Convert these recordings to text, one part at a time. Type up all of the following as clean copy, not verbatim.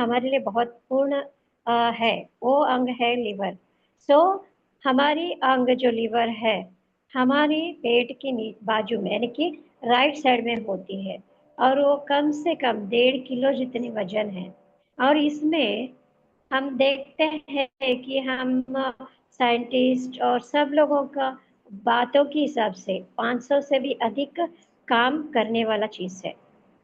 हमारे लिए बहुत पूर्ण है, वो अंग है लिवर। सो हमारी अंग जो लिवर है, हमारी पेट की बाजू में यानी कि राइट साइड में होती है। और वो कम से कम 1.5 किलो जितनी वजन है। और इसमें हम देखते हैं कि हम साइंटिस्ट और सब लोगों का बातों के हिसाब से 500 से भी अधिक काम करने वाला चीज है।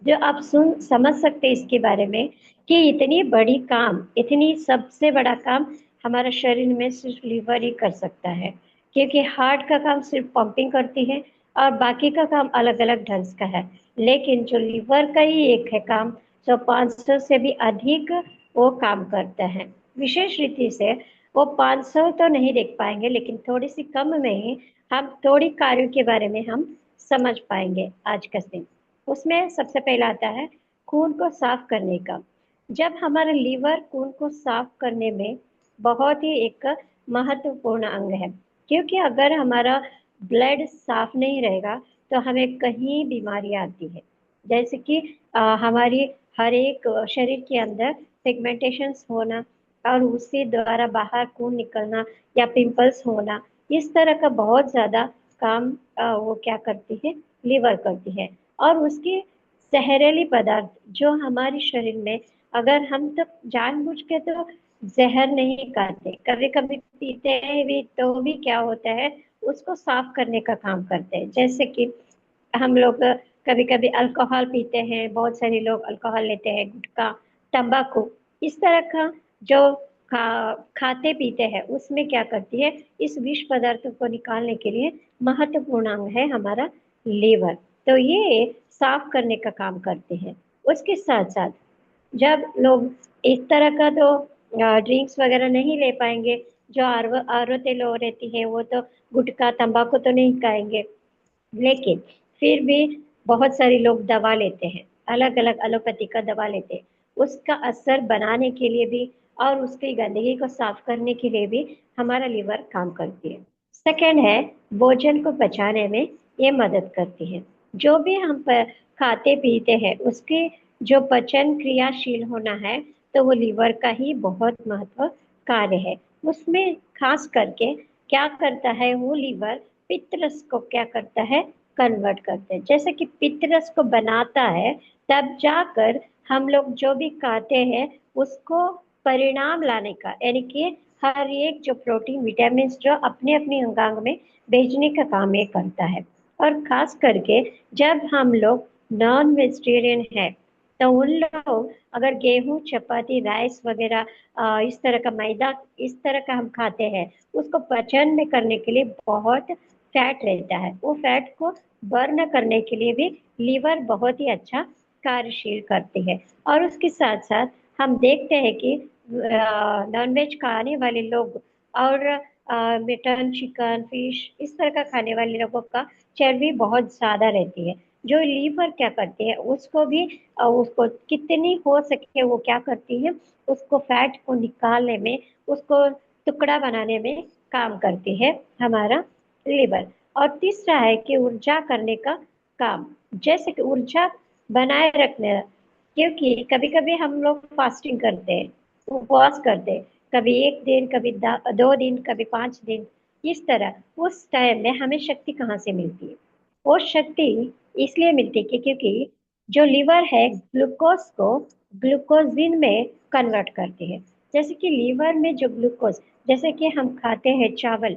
जो आप सुन समझ सकते हैं इसके बारे में कि इतनी बड़ी काम, इतनी सबसे बड़ा काम हमारे शरीर में सिर्फ लिवर ही कर सकता है। क्योंकि हार्ट का काम सिर्फ पंपिंग करती है और बाकी का काम अलग अलग ढंग का है। लेकिन जो लिवर का ही एक है काम, जो 500 से भी अधिक वो काम करता है। विशेष रीति से वो 500 तो नहीं देख पाएंगे, लेकिन थोड़ी सी कम में ही हम थोड़ी कार्यों के बारे में हम समझ पाएंगे आज का दिन। उसमें सबसे पहला आता है खून को साफ करने का। जब हमारा लीवर खून को साफ करने में बहुत ही एक महत्वपूर्ण अंग है। क्योंकि अगर हमारा ब्लड साफ नहीं रहेगा तो हमें कहीं बीमारी आती है। जैसे कि हमारी हर एक शरीर के अंदर पिगमेंटेशंस होना और उसी द्वारा बाहर खून निकलना या पिंपल्स होना, इस तरह का बहुत ज्यादा काम वो क्या करती है, लीवर करती है। और उसकी जहरीली पदार्थ जो हमारे शरीर में, अगर हम तो जानबूझ के तो जहर नहीं खाते, कभी कभी पीते हैं भी तो भी क्या होता है, उसको साफ करने का काम करते हैं। जैसे कि हम लोग कभी कभी अल्कोहल पीते हैं, बहुत सारे लोग अल्कोहल लेते हैं, गुटखा, तंबाकू, इस तरह का जो खाते पीते हैं उसमें क्या करती है, इस विष पदार्थों को निकालने के लिए महत्वपूर्ण अंग है हमारा लीवर। तो ये साफ करने का काम करते हैं। उसके साथ साथ जब लोग इस तरह का तो ड्रिंक्स वगैरह नहीं ले पाएंगे, जो आरवते लोग रहती है वो तो गुटखा तंबाकू तो नहीं खाएंगे, लेकिन फिर भी बहुत सारे लोग दवा लेते हैं, अलग अलग एलोपैथी का दवा लेते हैं, उसका असर बनाने के लिए भी और उसकी गंदगी को साफ करने के लिए भी हमारा लीवर काम करती है। सेकंड है, भोजन को पचाने में ये मदद करती है। जो भी हम खाते पीते हैं उसकी जो पचन क्रियाशील होना है, तो वो लीवर का ही बहुत महत्व कार्य है। उसमें खास करके क्या करता है वो लीवर, पित्त रस को क्या करता है, कन्वर्ट करते हैं। जैसे कि पित्त रस को बनाता है, तब जाकर हम लोग जो भी खाते हैं उसको परिणाम लाने का, यानी कि हर एक जो प्रोटीन विटामिन जो अपने अपने अंगांग में भेजने का काम ये करता है। और खास करके जब हम लोग नॉन वेजिटेरियन है, तो उन लोग अगर गेहूं चपाती राइस वगैरह इस तरह का मैदा इस तरह का हम खाते हैं, उसको पचन में करने के लिए बहुत फैट रहता है। वो फैट को बर्न करने के लिए भी लीवर बहुत ही अच्छा कार्यशील करती है। और उसके साथ साथ हम देखते हैं कि नॉनवेज खाने वाले लोग और मटन चिकन फिश इस तरह का खाने वाले लोगों का चर्बी बहुत ज्यादा रहती है। जो लीवर क्या करती है, उसको भी उसको कितनी हो सके वो क्या करती है, उसको फैट को निकालने में, उसको टुकड़ा बनाने में काम करती है हमारा लिवर। और तीसरा है कि ऊर्जा करने का काम, जैसे कि ऊर्जा बनाए रखने। क्योंकि कभी कभी हम लोग फास्टिंग करते हैं, उपवास करते हैं, कभी एक दिन, कभी 2 दिन, कभी 5 दिन, इस तरह उस टाइम में हमें शक्ति कहाँ से मिलती है? वो शक्ति इसलिए मिलती है कि क्योंकि जो लीवर है ग्लूकोज को ग्लूकोजिन में कन्वर्ट करती है। जैसे कि लीवर में जो ग्लूकोज, जैसे कि हम खाते हैं चावल,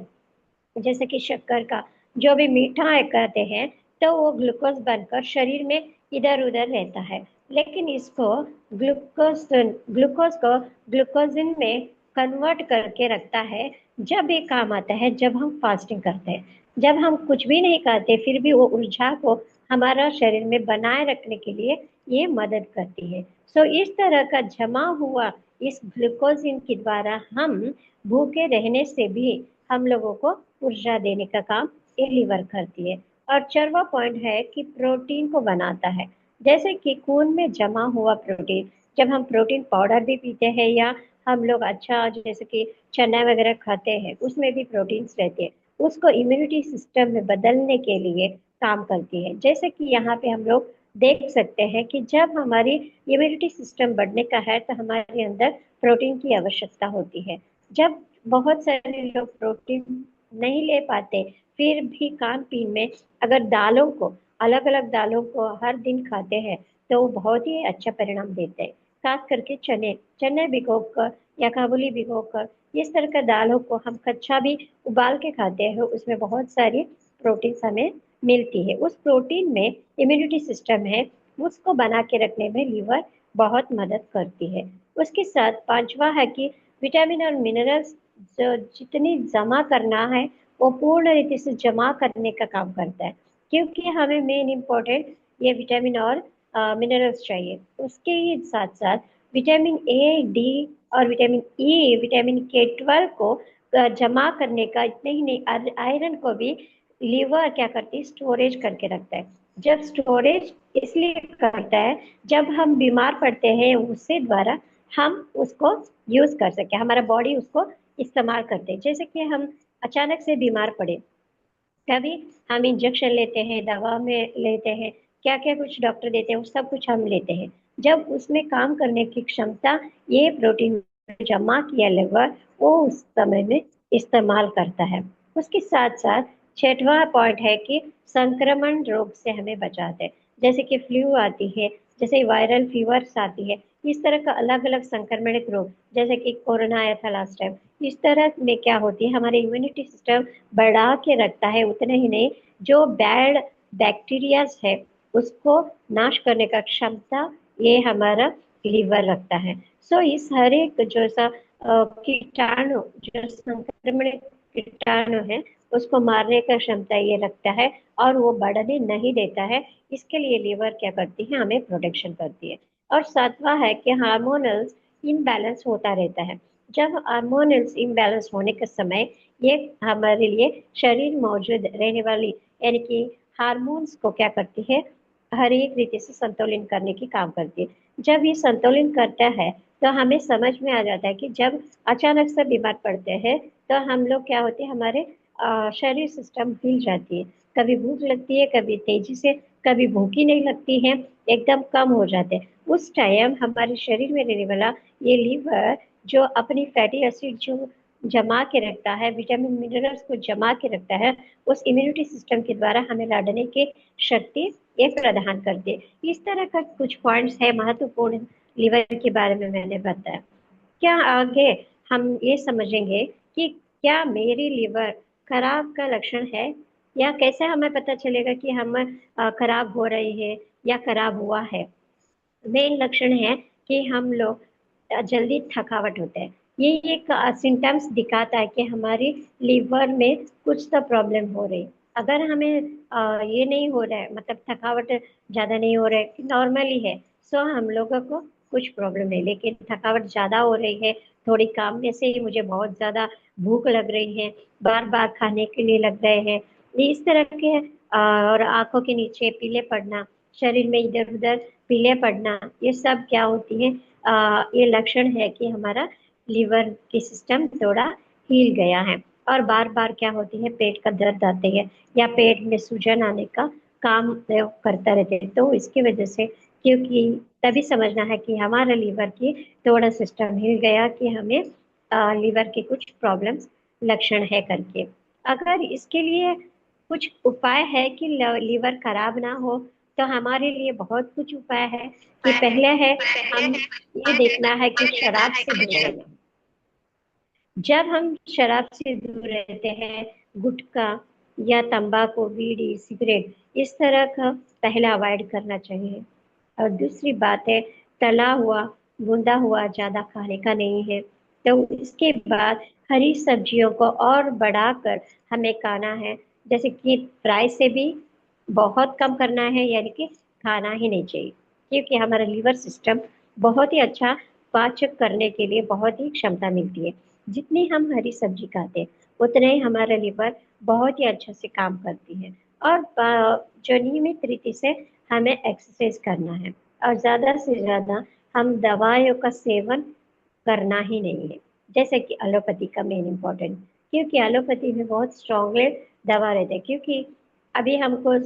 जैसे कि शक्कर का जो भी मीठा है कहते हैं, तो वो ग्लूकोज बनकर शरीर में इधर उधर रहता है। लेकिन इसको ग्लूकोज ग्लूकोज को ग्लूकोजिन में कन्वर्ट करके रखता है। जब ये काम आता है जब हम फास्टिंग करते हैं, जब हम कुछ भी नहीं खाते फिर भी वो ऊर्जा को हमारा शरीर में बनाए रखने के लिए ये मदद करती है। सो इस तरह का जमा हुआ इस ग्लूकोजिन के द्वारा हम भूखे रहने से भी हम लोगों को ऊर्जा देने का काम ये लीवर करती है। और चौवा पॉइंट है कि प्रोटीन को बनाता है। जैसे कि खून में जमा हुआ प्रोटीन, जब हम प्रोटीन पाउडर भी पीते हैं या हम लोग अच्छा जैसे कि चना वगैरह खाते हैं, उसमें भी प्रोटीन्स रहते हैं, उसको इम्यूनिटी सिस्टम में बदलने के लिए काम करती है। जैसे कि यहाँ पे हम लोग देख सकते हैं कि जब हमारी इम्यूनिटी सिस्टम बढ़ने का है तो हमारे अंदर प्रोटीन की आवश्यकता होती है। जब बहुत सारे लोग प्रोटीन नहीं ले पाते, फिर भी खान पीन में अगर दालों को, अलग अलग दालों को हर दिन खाते हैं तो वो बहुत ही अच्छा परिणाम देते हैं। खास करके चने, चने भिगोकर या काबुली भिगोकर इस तरह का दालों को हम कच्चा भी उबाल के खाते हैं, उसमें बहुत सारी प्रोटीन हमें मिलती है। उस प्रोटीन में इम्यूनिटी सिस्टम है, उसको बना के रखने में लीवर बहुत मदद करती है। उसके साथ पांचवा है कि विटामिन और मिनरल्स जो जितनी जमा करना है वो पूर्ण रीति से जमा करने का काम करता है, क्योंकि हमें मेन इम्पोर्टेंट ये विटामिन और मिनरल्स चाहिए। उसके ही साथ साथ विटामिन ए, डी और विटामिन ई, विटामिन के 12 को जमा करने का, इतने ही नहीं आयरन को भी लीवर क्या करती है, स्टोरेज करके रखता है। जब स्टोरेज इसलिए करता है, जब हम बीमार पड़ते हैं उससे द्वारा हम उसको यूज कर सके, हमारा बॉडी उसको इस्तेमाल करते हैं। जैसे कि हम अचानक से बीमार पड़े, तभी हम इंजेक्शन लेते हैं, दवा में लेते हैं, क्या क्या कुछ डॉक्टर देते हैं, वो सब कुछ हम लेते हैं। जब उसमें काम करने की क्षमता ये प्रोटीन जमा किया लिवर वो उस समय में इस्तेमाल करता है। उसके साथ साथ छठवां पॉइंट है कि संक्रमण रोग से हमें बचाते हैं। जैसे कि फ्लू आती है, जैसे वायरल फीवर्स आती है, इस तरह का अलग अलग संक्रमणिक रोग, जैसे कि कोरोना आया था लास्ट टाइम, इस तरह में क्या होती है, हमारे इम्यूनिटी सिस्टम बढ़ा के रखता है। उतना ही नहीं, जो बैड बैक्टीरियाज है उसको नाश करने का क्षमता ये हमारा लीवर रखता है। सो इस हर एक जो सा कीटाणु, जो संक्रमण कीटाणु है, उसको मारने का क्षमता ये रखता है और वो बढ़ने नहीं देता है। इसके लिए लीवर क्या करती है, हमें प्रोटेक्शन करती है। और सातवां है कि हार्मोनल इम्बैलेंस होता रहता है। जब हार्मोनल्स इम्बैलेंस होने के समय ये हमारे लिए शरीर मौजूद रहने वाली यानी कि हार्मोन्स को क्या करती है, हर एक रीति से संतुलित करने की काम करती है। जब ये संतुलित करता है तो हमें समझ में आ जाता है कि जब अचानक से बीमार पड़ते हैं तो हम लोग क्या होते हैं, हमारे शरीर सिस्टम हिल जाती है। कभी भूख लगती है, कभी तेजी से, कभी भूख ही नहीं लगती है, एकदम कम हो जाते हैं। उस टाइम हमारे शरीर में रहने वाला ये लीवर जो अपनी फैटी एसिड जो जमा के रखता है, विटामिन मिनरल्स को जमा के रखता है, उस इम्यूनिटी सिस्टम के द्वारा हमें लड़ने की शक्ति ये प्रदान करते हैं। इस तरह का कुछ पॉइंट्स है महत्वपूर्ण लीवर के बारे में मैंने बताया। क्या आगे हम ये समझेंगे कि क्या मेरी लीवर खराब का लक्षण है, या कैसे हमें पता चलेगा कि हम खराब हो रही है या खराब हुआ है। मेन लक्षण है कि हम लोग जल्दी थकावट होते हैं। ये एक सिम्टम्स दिखाता है कि हमारी लीवर में कुछ तो प्रॉब्लम हो रही। अगर हमें ये नहीं हो रहा है, मतलब थकावट ज़्यादा नहीं हो रहा है, नॉर्मली है, सो हम लोगों को कुछ प्रॉब्लम है। लेकिन थकावट ज़्यादा हो रही है, थोड़ी काम में से ही मुझे बहुत ज़्यादा भूख लग रही है, बार बार खाने के लिए लग रहे हैं, इस तरह के और आंखों के नीचे पीले पड़ना, शरीर में इधर उधर पीले पड़ना, ये सब क्या होती है, ये लक्षण है कि हमारा लीवर की सिस्टम थोड़ा हिल गया है। और बार बार क्या होती है, पेट का दर्द आते हैं या पेट में सूजन आने का काम करता रहते हैं। तो इसकी वजह से, क्योंकि तभी समझना है कि हमारा लीवर की थोड़ा सिस्टम हिल गया, कि हमें लीवर के कुछ प्रॉब्लम्स लक्षण है करके। अगर इसके लिए कुछ उपाय है कि लीवर खराब ना हो, तो हमारे लिए बहुत कुछ उपाय है। कि पहले है, हम ये देखना है कि शराब से दूर रहना। जब हम शराब से दूर रहते हैं, गुटखा या तंबाकू, बीड़ी, सिगरेट, इस तरह का पहले अवॉइड करना चाहिए। और दूसरी बात है, तला हुआ, भुना हुआ ज्यादा खाने का नहीं है। तो इसके बाद हरी सब्जियों को और बढ़ाकर हमें खाना है। जैसे कि फ्राई से भी बहुत कम करना है, यानी कि खाना ही नहीं चाहिए, क्योंकि हमारा लीवर सिस्टम बहुत ही अच्छा पाचक करने के लिए बहुत ही क्षमता मिलती है। जितनी हम हरी सब्जी खाते हैं उतने ही हमारा लीवर बहुत ही अच्छा से काम करती है। और जो नियमित रीति से हमें एक्सरसाइज करना है, और ज़्यादा से ज़्यादा हम दवाइयों का सेवन करना ही नहीं है। जैसे कि एलोपैथी का मेन इम्पोर्टेंट, क्योंकि एलोपैथी में बहुत स्ट्रॉन्गली दवा रहते हैं। क्योंकि अभी हमको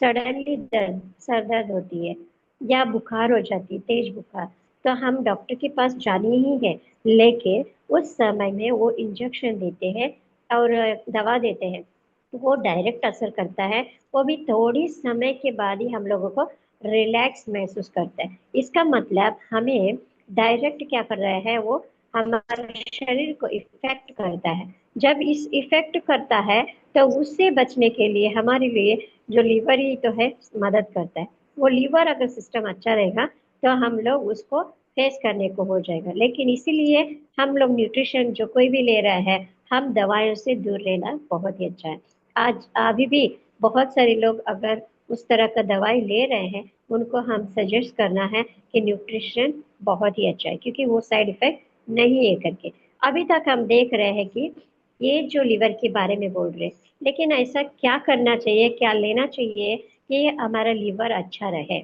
सडनली दर्द, सर दर्द होती है या बुखार हो जाती है, तेज बुखार, तो हम डॉक्टर के पास जानी ही है। लेकिन उस समय में वो इंजेक्शन देते हैं और दवा देते हैं, तो वो डायरेक्ट असर करता है। वो भी थोड़ी समय के बाद ही हम लोगों को रिलैक्स महसूस करता है। इसका मतलब हमें डायरेक्ट क्या कर रहा है, वो हमारे शरीर को इफेक्ट करता है। जब इस इफेक्ट करता है तो उससे बचने के लिए हमारे लिए जो लीवर ही तो है मदद करता है। वो लीवर अगर सिस्टम अच्छा रहेगा तो हम लोग उसको फेस करने को हो जाएगा। लेकिन इसीलिए हम लोग न्यूट्रिशन जो कोई भी ले रहा है, हम दवाइयों से दूर रहना बहुत ही अच्छा है। आज अभी भी बहुत सारे लोग अगर उस तरह का दवाई ले रहे हैं, उनको हम सजेस्ट करना है कि न्यूट्रिशन बहुत ही अच्छा है, क्योंकि वो साइड इफेक्ट नहीं है करके। अभी तक हम देख रहे हैं कि ये जो लीवर के बारे में बोल रहे हैं, लेकिन ऐसा क्या करना चाहिए, क्या लेना चाहिए कि हमारा लीवर अच्छा रहे।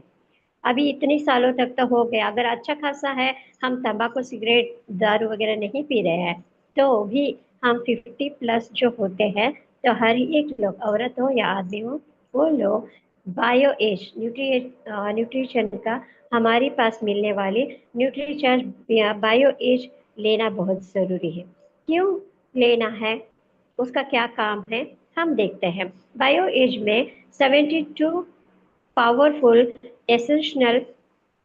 अभी इतने सालों तक तो हो गया, अगर अच्छा खासा है, हम तंबाकू सिगरेट दारू वगैरह नहीं पी रहे हैं, तो भी हम 50+ जो होते हैं, तो हर एक लोग, औरत हो या आदमी हो, वो लोग बायो एज न्यूट्रिशन का हमारे पास मिलने वाली न्यूट्रीचार्ज या बायो एज लेना बहुत जरूरी है। क्यों लेना है, उसका क्या काम है, हम देखते हैं। बायो एज में 72 पावरफुल एसेंशियल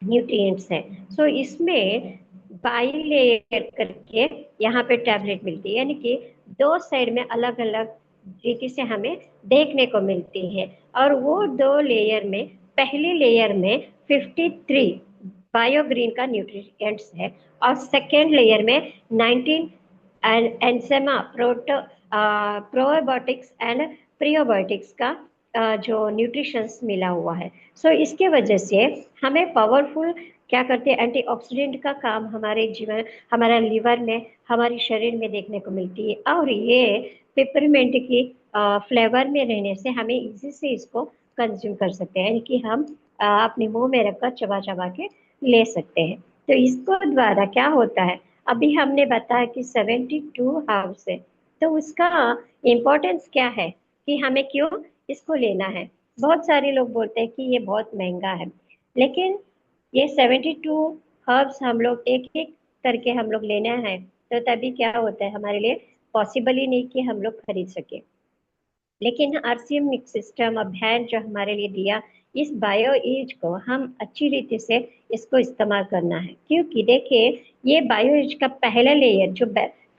न्यूट्रिएंट्स है। सो इसमें बाई लेयर करके यहाँ पे टैबलेट मिलती है, यानी कि दो साइड में अलग अलग तरीके से हमें देखने को मिलती है। और वो दो लेयर में, पहली लेयर में 53 बायोग्रीन का न्यूट्रिएंट्स है, और सेकेंड लेयर में 19 एंसेमा प्रोबायोटिक्स एंड प्रीबायोटिक्स का जो न्यूट्रिशंस मिला हुआ है। सो इसके वजह से हमें पावरफुल क्या करते हैं, एंटीऑक्सीडेंट का काम हमारे जीवन, हमारा लीवर में, हमारे शरीर में देखने को मिलती है। और ये पेपरमेंट की फ्लेवर में रहने से हमें इजी से इसको कंज्यूम कर सकते हैं, यानी कि हम अपने मुंह में रखकर चबा चबा के ले सकते हैं। तो इसको द्वारा क्या होता है, अभी हमने बताया कि 72 हाउस है, तो उसका इम्पोर्टेंस क्या है कि हमें क्यों इसको लेना है। बहुत सारे लोग बोलते हैं कि ये बहुत महंगा है, लेकिन ये 72 हर्ब्स हम लोग एक एक करके हम लोग लेना है, तो तभी क्या होता है, हमारे लिए पॉसिबल ही नहीं कि हम लोग खरीद सके। लेकिन आरसीएम सिस्टम अभियान जो हमारे लिए दिया, इस बायो एज को हम अच्छी रीति से इसको इस्तेमाल करना है। क्योंकि देखिए, ये बायो एज का पहला लेयर जो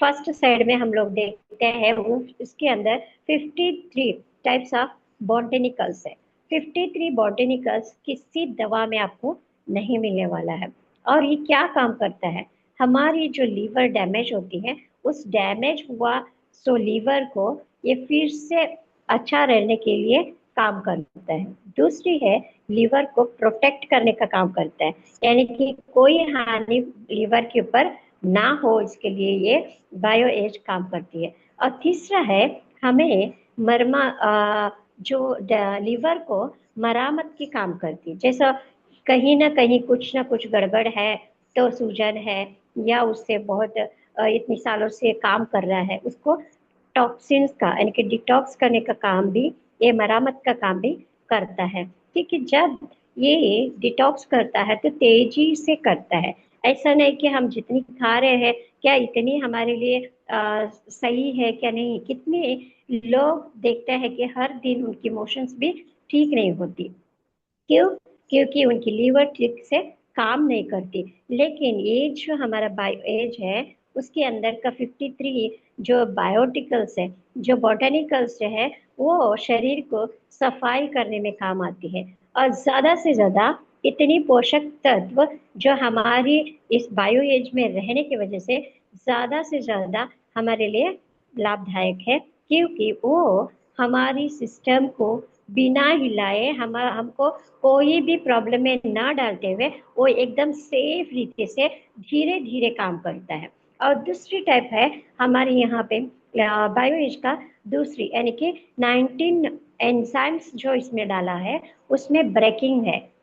फर्स्ट साइड में हम लोग देखते हैं, वो इसके अंदर 53 टाइप्स ऑफ बॉटनिकल्स है। 53 बॉटनिकल्स किसी दवा में आपको नहीं मिलने वाला है। और ये क्या काम करता है, हमारी जो लीवर डैमेज होती है, उस डैमेज हुआ सो लीवर को ये फिर से अच्छा रहने के लिए काम करता है। दूसरी है, लीवर को प्रोटेक्ट करने का काम करता है, यानी कि कोई हानि लीवर के ऊपर ना हो, इसके लिए ये बायो एज काम करती है। और तीसरा है, हमें मरमा जो लीवर को मरामत की काम करती है। जैसा कहीं ना कुछ गड़बड़ है, तो सूजन है, या उससे बहुत इतनी सालों से काम कर रहा है, उसको टॉक्सिन्स का यानी कि डिटॉक्स करने का काम भी, ये मरामत का काम भी करता है। ठीक है, जब ये डिटॉक्स करता है तो तेजी से करता है। ऐसा नहीं कि हम जितनी खा रहे हैं, क्या इतनी हमारे लिए सही है क्या नहीं। कितने लोग देखते हैं कि हर दिन उनकी मोशंस भी ठीक नहीं होती। क्यों? क्योंकि उनकी लीवर ठीक से काम नहीं करती। लेकिन ये जो हमारा बायो एज है, उसके अंदर का 53 जो बायोटिकल्स है, जो बॉटेनिकल्स जो है, वो शरीर को सफाई करने में काम आती है। और ज्यादा से ज्यादा इतनी पोषक तत्व जो हमारी इस बायो एज में रहने की वजह से ज्यादा से ज्यादा हमारे लिए लाभदायक है। क्योंकि वो हमारी सिस्टम को बिना हिलाए, हमको कोई भी प्रॉब्लम में ना डालते हुए, वो एकदम सेफ रीति से धीरे धीरे काम करता है। और दूसरी टाइप है हमारे यहाँ पे बायो एज का, दूसरी यानी कि 19 एंजाइम्स जो इसमें डाला है, उसमें ब्रेकिंग है।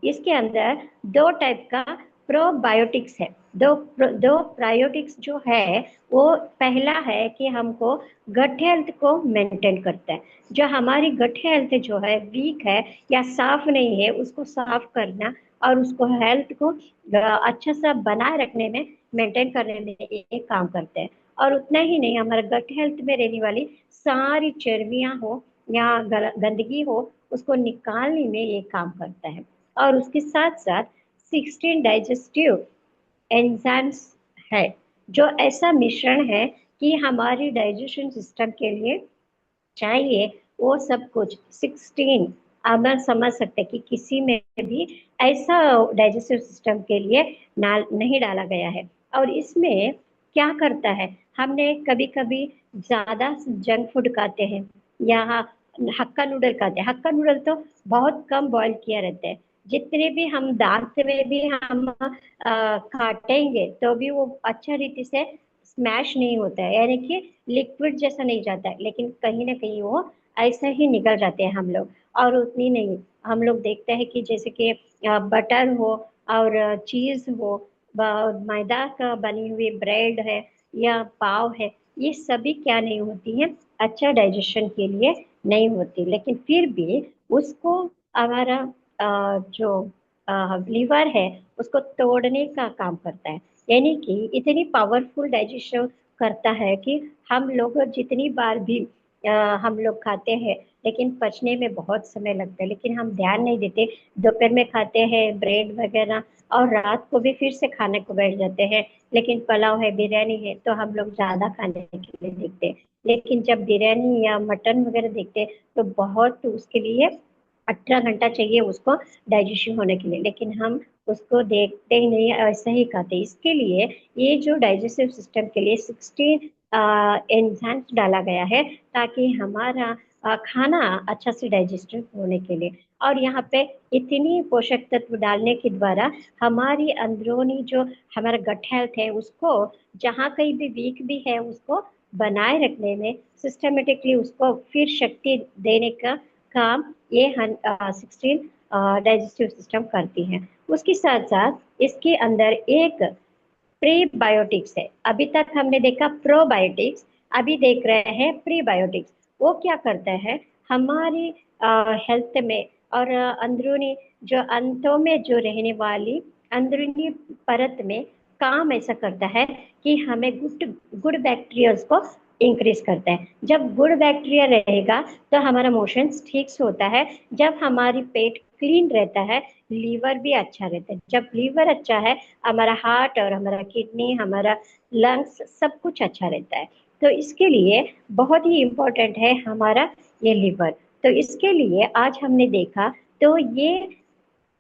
इसके अंदर दो टाइप का प्रोबायोटिक्स है। दो प्रायोटिक्स जो है वो पहला है कि हमको गट हेल्थ को मेंटेन करता है। जो हमारी गट हेल्थ जो है वीक है या साफ नहीं है उसको साफ करना और उसको हेल्थ को अच्छा सा बनाए रखने में, मेंटेन करने में ये काम करते हैं। और उतना ही नहीं, हमारे गट हेल्थ में रहने वाली सारी चर्बियां हो या गंदगी हो उसको निकालने में ये काम करता है। और उसके साथ साथ 16 डाइजेस्टिव एंजाइम्स है, जो ऐसा मिश्रण है कि हमारी डाइजेशन सिस्टम के लिए चाहिए वो सब कुछ 16। अब हम समझ सकते हैं कि किसी में भी ऐसा डाइजेस्टिव सिस्टम के लिए नहीं डाला गया है। और इसमें क्या करता है, हमने कभी कभी ज्यादा जंक फूड खाते हैं या हक्का नूडल खाते हैं। हक्का नूडल तो बहुत कम बॉईल किया रहता है, जितने भी हम दांत में भी हम काटेंगे तो भी वो अच्छा रीति से स्मैश नहीं होता है, यानी कि लिक्विड जैसा नहीं जाता है, लेकिन कहीं ना कहीं वो ऐसा ही निकल जाते हैं हम लोग। और उतनी नहीं, हम लोग देखते हैं कि जैसे कि बटर हो और चीज हो, मैदा का बनी हुई ब्रेड है या पाव है, ये सभी क्या नहीं होती है, अच्छा डाइजेशन के लिए नहीं होती, लेकिन फिर भी उसको हमारा जो लीवर है उसको तोड़ने का काम करता है। यानी कि इतनी पावरफुल डाइजेशन करता है कि हम लोग जितनी बार भी हम लोग खाते हैं, लेकिन पचने में बहुत समय लगता है, लेकिन हम ध्यान नहीं देते। दोपहर में खाते हैं ब्रेड वगैरह और रात को भी फिर से खाने को बैठ जाते हैं, लेकिन पुलाव है बिरयानी है तो हम लोग ज्यादा खाने के लिए देखते हैं। लेकिन जब बिरयानी या मटन वगैरह देखते हैं तो बहुत, तो उसके लिए 18 घंटा चाहिए उसको डाइजेशन होने के लिए, लेकिन हम उसको देखते ही नहीं, ऐसा ही खाते। इसके लिए ये जो डाइजेस्टिव सिस्टम के लिए 16 एंजाइम्स डाला गया है, ताकि हमारा खाना अच्छा से डाइजेस्टिव होने के लिए। और यहाँ पे इतनी पोषक तत्व डालने के द्वारा हमारी अंदरूनी जो हमारा गट हेल्थ है उसको, जहाँ कहीं भी वीक भी है उसको बनाए रखने में, सिस्टमेटिकली उसको फिर शक्ति देने का काम ये 16 डाइजेस्टिव सिस्टम करती है। उसके साथ साथ इसके अंदर एक प्रीबायोटिक्स है। अभी तक हमने देखा प्रोबायोटिक्स, अभी देख रहे हैं प्रीबायोटिक्स। वो क्या करता है, हमारी हेल्थ में और अंदरूनी जो अंतों में जो रहने वाली अंदरूनी परत में काम ऐसा करता है कि हमें गुड गुड बैक्टीरियाज को इंक्रीज करता है। जब गुड बैक्टीरिया रहेगा तो हमारा मोशंस ठीक से होता है। जब हमारी पेट क्लीन रहता है, लीवर भी अच्छा रहता है। जब लीवर अच्छा है, हमारा हार्ट और हमारा किडनी, हमारा लंग्स, सब कुछ अच्छा रहता है। तो इसके लिए बहुत ही इम्पोर्टेंट है हमारा ये लीवर। तो इसके लिए आज हमने देखा, तो ये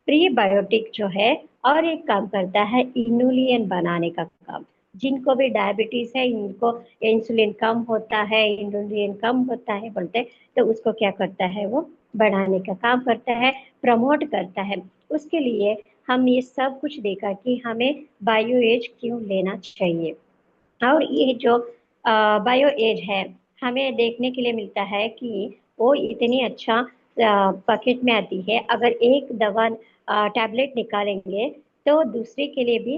प्रीबायोटिक जो है और एक काम करता है इनुलियन बनाने का काम। जिनको भी डायबिटीज है, इनको इंसुलिन कम होता है, इनुलियन कम होता है बोलते हैं, तो उसको क्या करता है, वो बढ़ाने का काम करता है, प्रमोट करता है। उसके लिए हम ये सब कुछ देखा कि हमें बायो एज क्यों लेना चाहिए। और ये जो बायो एज है, हमें देखने के लिए मिलता है कि वो इतनी अच्छा पैकेट में आती है। अगर एक दवा टैबलेट निकालेंगे तो दूसरे के लिए भी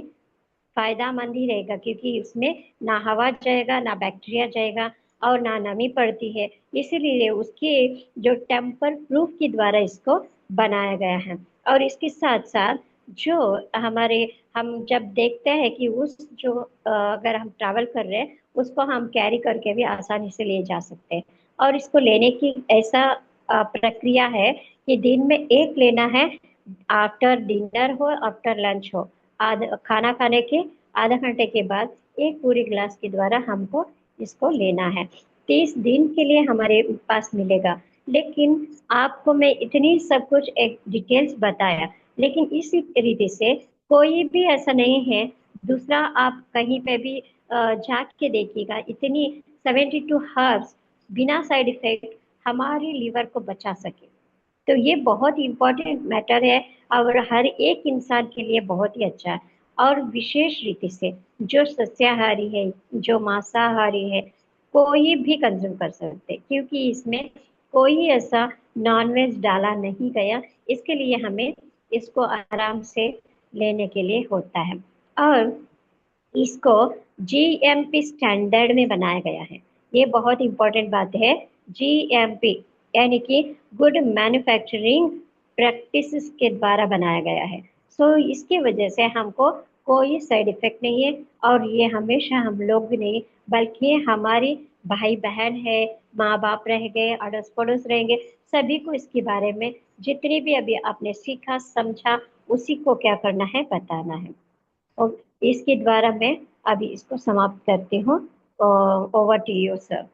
फायदामंद ही रहेगा, क्योंकि इसमें ना हवा जाएगा ना बैक्टीरिया जाएगा और ना नमी पड़ती है। इसीलिए उसके जो टेम्पर प्रूफ के द्वारा इसको बनाया गया है। और इसके साथ साथ जो हमारे, हम जब देखते हैं कि उस जो अगर हम ट्रैवल कर रहे हैं उसको हम कैरी करके भी आसानी से ले जा सकते हैं। और इसको लेने की ऐसा प्रक्रिया है कि दिन में एक लेना है, आफ्टर डिनर हो आफ्टर लंच हो, आधा खाना खाने के आधा घंटे के बाद एक पूरी गिलास के द्वारा हमको इसको लेना है। 30 दिन के लिए हमारे पास मिलेगा। लेकिन आपको मैं इतनी सब कुछ एक डिटेल्स बताया, लेकिन इसी रीति से कोई भी ऐसा नहीं है। दूसरा आप कहीं पे भी झांक के देखिएगा, इतनी 72 हर्ब्स बिना साइड इफेक्ट हमारे लीवर को बचा सके। तो ये बहुत इम्पोर्टेंट मैटर है और हर एक इंसान के लिए बहुत ही अच्छा है। और विशेष रीति से जो सस्याहारी है, जो मांसाहारी है, कोई भी कंज्यूम कर सकते हैं, क्योंकि इसमें कोई ऐसा नॉनवेज डाला नहीं गया। इसके लिए हमें इसको आराम से लेने के लिए होता है। और इसको जीएमपी स्टैंडर्ड में बनाया गया है। ये बहुत इंपॉर्टेंट बात है। जीएमपी यानी कि गुड मैन्युफैक्चरिंग प्रैक्टिसेस के द्वारा बनाया गया है। सो इसकी वजह से हमको कोई साइड इफेक्ट नहीं है, और ये हमेशा हम लोग नहीं बल्कि हमारी भाई बहन है, माँ बाप रह गए, अड़ोस पड़ोस रहेंगे, सभी को इसके बारे में जितनी भी अभी आपने सीखा समझा उसी को क्या करना है, बताना है। और इसके द्वारा मैं अभी इसको समाप्त करती हूँ। Over to you sir.